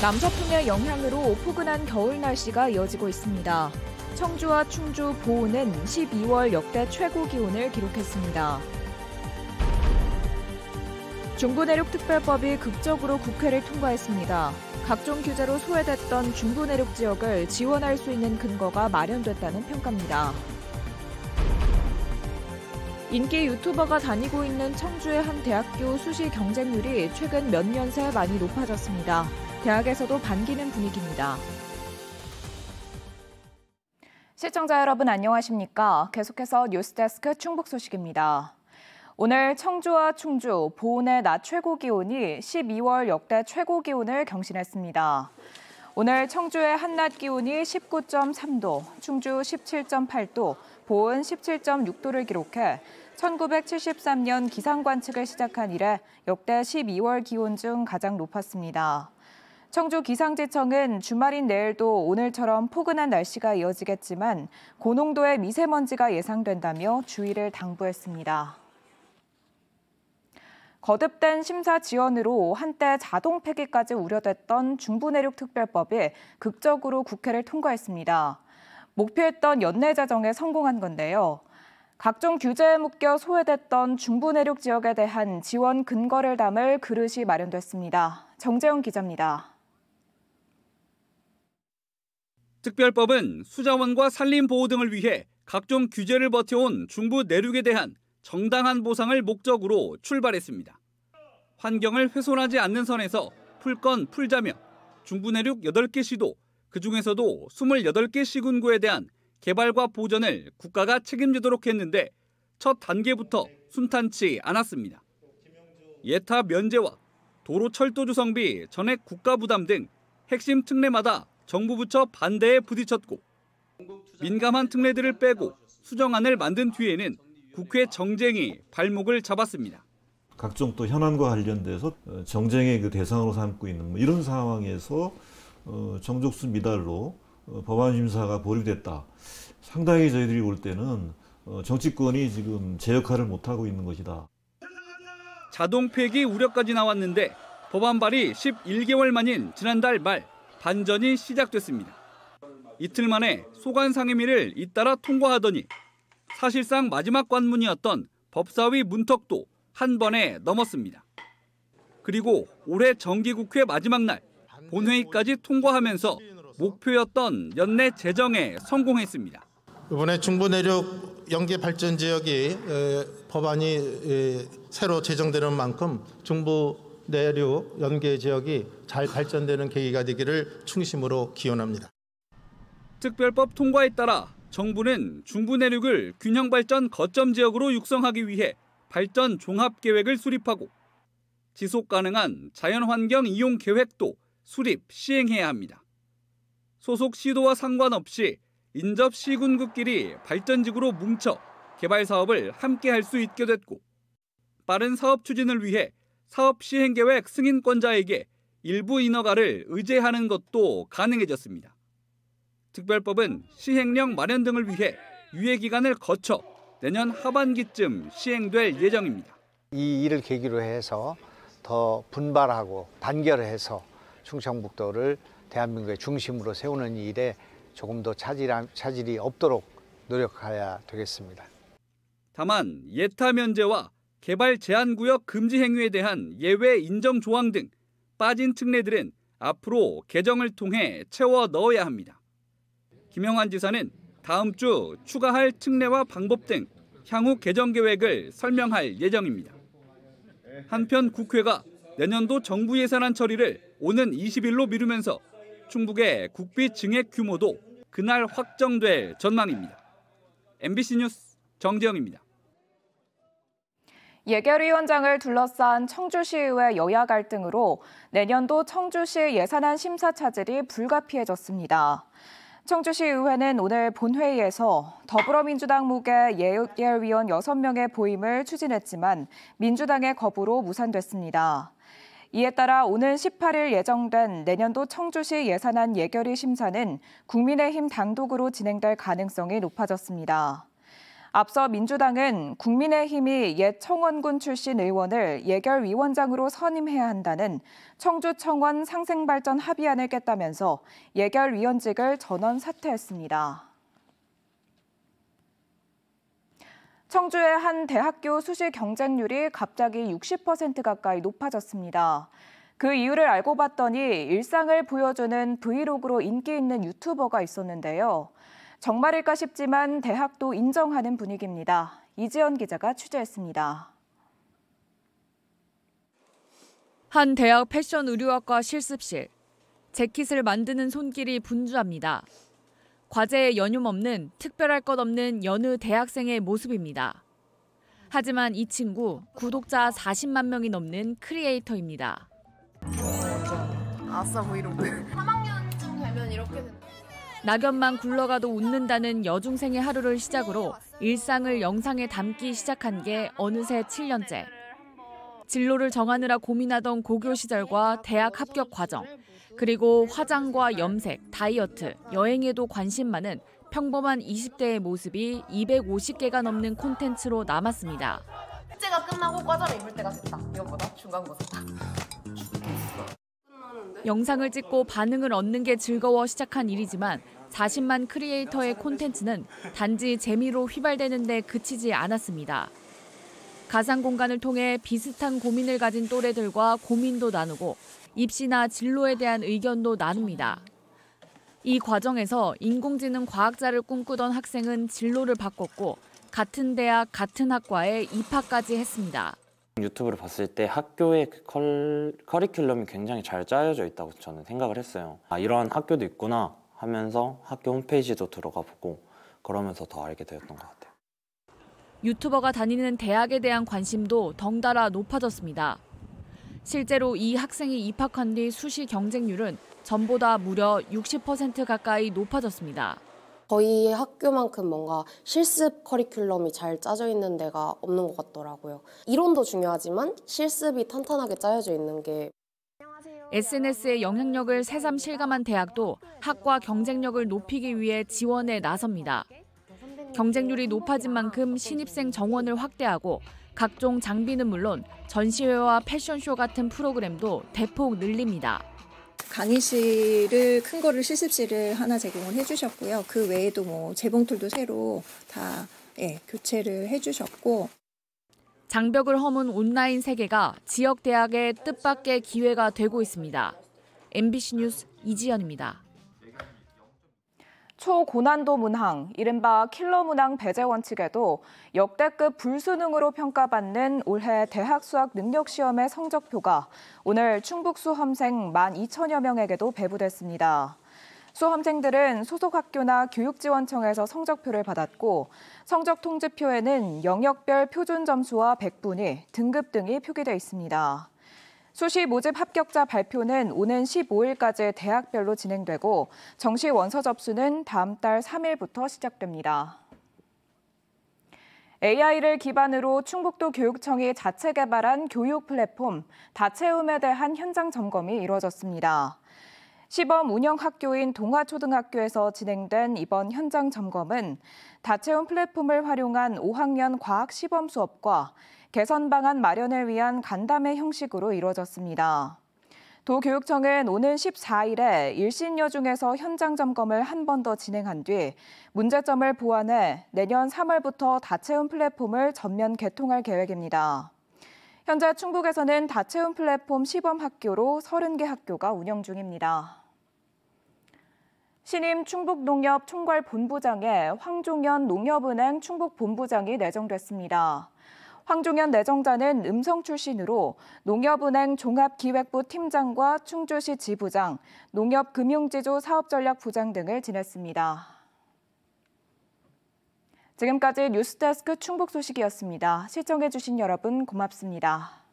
남서풍의 영향으로 포근한 겨울 날씨가 이어지고 있습니다. 청주와 충주, 보은은 12월 역대 최고 기온을 기록했습니다. 중부내륙특별법이 극적으로 국회를 통과했습니다. 각종 규제로 소외됐던 중부내륙 지역을 지원할 수 있는 근거가 마련됐다는 평가입니다. 인기 유튜버가 다니고 있는 청주의 한 대학교 수시 경쟁률이 최근 몇 년 새 많이 높아졌습니다. 대학에서도 반기는 분위기입니다. 시청자 여러분 안녕하십니까? 계속해서 뉴스데스크 충북 소식입니다. 오늘 청주와 충주, 보은의 낮 최고 기온이 12월 역대 최고 기온을 경신했습니다. 오늘 청주의 한낮 기온이 19.3도, 충주 17.8도, 보은 17.6도를 기록해 1973년 기상 관측을 시작한 이래 역대 12월 기온 중 가장 높았습니다. 청주 기상지청은 주말인 내일도 오늘처럼 포근한 날씨가 이어지겠지만 고농도의 미세먼지가 예상된다며 주의를 당부했습니다. 거듭된 심사 지연으로 한때 자동 폐기까지 우려됐던 중부내륙특별법이 극적으로 국회를 통과했습니다. 목표했던 연내 제정에 성공한 건데요. 각종 규제에 묶여 소외됐던 중부내륙 지역에 대한 지원 근거를 담을 그릇이 마련됐습니다. 정재영 기자입니다. 특별법은 수자원과 산림보호 등을 위해 각종 규제를 버텨온 중부 내륙에 대한 정당한 보상을 목적으로 출발했습니다. 환경을 훼손하지 않는 선에서 풀 건 풀자며 중부 내륙 8개 시도, 그중에서도 28개 시군구에 대한 개발과 보전을 국가가 책임지도록 했는데 첫 단계부터 순탄치 않았습니다. 예타 면제와 도로 철도 조성비 전액 국가 부담 등 핵심 특례마다 정부 부처 반대에 부딪혔고 민감한 특례들을 빼고 수정안을 만든 뒤에는 국회 정쟁이 발목을 잡았습니다. 각종 또 현안과 관련돼서 정쟁의 그 대상으로 삼고 있는 이런 상황에서 정족수 미달로 법안 심사가 보류됐다. 상당히 저희들이 볼 때는 정치권이 지금 제 역할을 못하고 있는 것이다. 자동 폐기 우려까지 나왔는데 법안 발의 11개월 만인 지난달 말 반전이 시작됐습니다. 이틀 만에 소관 상임위를 잇따라 통과하더니 사실상 마지막 관문이었던 법사위 문턱도 한 번에 넘었습니다. 그리고 올해 정기국회 마지막 날 본회의까지 통과하면서 목표였던 연내 제정에 성공했습니다. 이번에 중부내륙 연계발전지역이 법안이 새로 제정되는 만큼 중부내륙 연계지역이 잘 발전되는 계기가 되기를 충심으로 기원합니다. 특별법 통과에 따라 정부는 중부내륙을 균형발전 거점 지역으로 육성하기 위해 발전 종합계획을 수립하고 지속가능한 자연환경 이용 계획도 수립, 시행해야 합니다. 소속 시도와 상관없이 인접 시군구끼리 발전지구로 뭉쳐 개발 사업을 함께 할 수 있게 됐고 빠른 사업 추진을 위해 사업 시행계획 승인권자에게 일부 인허가를 의제하는 것도 가능해졌습니다. 특별법은 시행령 마련 등을 위해 유예기간을 거쳐 내년 하반기쯤 시행될 예정입니다. 이 일을 계기로 해서 더 분발하고 단결해서 충청북도를 대한민국의 중심으로 세우는 일에 조금 더 차질이 없도록 노력해야 되겠습니다. 다만 예타 면제와 개발 제한구역 금지 행위에 대한 예외 인정 조항 등 빠진 특례들은 앞으로 개정을 통해 채워 넣어야 합니다. 김영환 지사는 다음 주 추가할 특례와 방법 등 향후 개정 계획을 설명할 예정입니다. 한편 국회가 내년도 정부 예산안 처리를 오는 20일로 미루면서 충북의 국비 증액 규모도 그날 확정될 전망입니다. MBC 뉴스 정재영입니다. 예결위원장을 둘러싼 청주시의회 여야 갈등으로 내년도 청주시 예산안 심사 차질이 불가피해졌습니다. 청주시의회는 오늘 본회의에서 더불어민주당 묵의 예결위원 6명의 보임을 추진했지만 민주당의 거부로 무산됐습니다. 이에 따라 오는 18일 예정된 내년도 청주시 예산안 예결위 심사는 국민의힘 단독으로 진행될 가능성이 높아졌습니다. 앞서 민주당은 국민의힘이 옛 청원군 출신 의원을 예결위원장으로 선임해야 한다는 청주청원 상생발전 합의안을 깼다면서 예결위원직을 전원 사퇴했습니다. 청주의 한 대학교 수시 경쟁률이 갑자기 60% 가까이 높아졌습니다. 그 이유를 알고 봤더니 일상을 보여주는 브이로그로 인기 있는 유튜버가 있었는데요. 정말일까 싶지만 대학도 인정하는 분위기입니다. 이지연 기자가 취재했습니다. 한 대학 패션 의류학과 실습실. 재킷을 만드는 손길이 분주합니다. 과제에 여념 없는, 특별할 것 없는 여느 대학생의 모습입니다. 하지만 이 친구 구독자 40만 명이 넘는 크리에이터입니다. 아싸 브이로그. 3학년쯤 되면 이렇게 된다. 낙엽만 굴러가도 웃는다는 여중생의 하루를 시작으로 일상을 영상에 담기 시작한 게 어느새 7년째. 진로를 정하느라 고민하던 고교 시절과 대학 합격 과정, 그리고 화장과 염색, 다이어트, 여행에도 관심 많은 평범한 20대의 모습이 250개가 넘는 콘텐츠로 남았습니다. 숙제가 끝나고 과자를 입을 때가 됐다. 이것보다 중간고사. 영상을 찍고 반응을 얻는 게 즐거워 시작한 일이지만 40만 크리에이터의 콘텐츠는 단지 재미로 휘발되는 데 그치지 않았습니다. 가상 공간을 통해 비슷한 고민을 가진 또래들과 고민도 나누고 입시나 진로에 대한 의견도 나눕니다. 이 과정에서 인공지능 과학자를 꿈꾸던 학생은 진로를 바꿨고 같은 대학, 같은 학과에 입학까지 했습니다. 유튜브를 봤을 때 학교의 커리큘럼이 굉장히 잘 짜여져 있다고 저는 생각을 했어요. 아, 이런 학교도 있구나 하면서 학교 홈페이지도 들어가 보고 그러면서 더 알게 되었던 것 같아요. 유튜버가 다니는 대학에 대한 관심도 덩달아 높아졌습니다. 실제로 이 학생이 입학한 뒤 수시 경쟁률은 전보다 무려 60% 가까이 높아졌습니다. 저희 학교만큼 뭔가 실습 커리큘럼이 잘 짜져 있는 데가 없는 것 같더라고요. 이론도 중요하지만 실습이 탄탄하게 짜여져 있는 게. SNS의 영향력을 새삼 실감한 대학도 학과 경쟁력을 높이기 위해 지원에 나섭니다. 경쟁률이 높아진 만큼 신입생 정원을 확대하고 각종 장비는 물론 전시회와 패션쇼 같은 프로그램도 대폭 늘립니다. 강의실을 큰 거를 실습실을 하나 제공을 해주셨고요. 그 외에도 뭐 재봉틀도 새로 다 교체를 해주셨고. 장벽을 허문 온라인 세계가 지역 대학의 뜻밖의 기회가 되고 있습니다. MBC 뉴스 이지연입니다. 초고난도 문항, 이른바 킬러 문항 배제 원칙에도 역대급 불수능으로 평가받는 올해 대학 수학 능력 시험의 성적표가 오늘 충북 수험생 12,000여 명에게도 배부됐습니다. 수험생들은 소속 학교나 교육지원청에서 성적표를 받았고 성적 통지표에는 영역별 표준 점수와 백분위, 등급 등이 표기돼 있습니다. 수시 모집 합격자 발표는 오는 15일까지 대학별로 진행되고 정시 원서 접수는 다음 달 3일부터 시작됩니다. AI를 기반으로 충북도 교육청이 자체 개발한 교육 플랫폼 다채움에 대한 현장 점검이 이루어졌습니다. 시범 운영 학교인 동아초등학교에서 진행된 이번 현장 점검은 다채움 플랫폼을 활용한 5학년 과학 시범 수업과 개선 방안 마련을 위한 간담회 형식으로 이루어졌습니다. 도교육청은 오는 14일에 일신여 중에서 현장 점검을 한 번 더 진행한 뒤 문제점을 보완해 내년 3월부터 다채움 플랫폼을 전면 개통할 계획입니다. 현재 충북에서는 다채움 플랫폼 시범 학교로 30개 학교가 운영 중입니다. 신임 충북농협 총괄본부장에 황종현 농협은행 충북본부장이 내정됐습니다. 황종현 내정자는 음성 출신으로 농협은행 종합기획부 팀장과 충주시 지부장, 농협금융지주 사업전략부장 등을 지냈습니다. 지금까지 뉴스데스크 충북 소식이었습니다. 시청해주신 여러분 고맙습니다.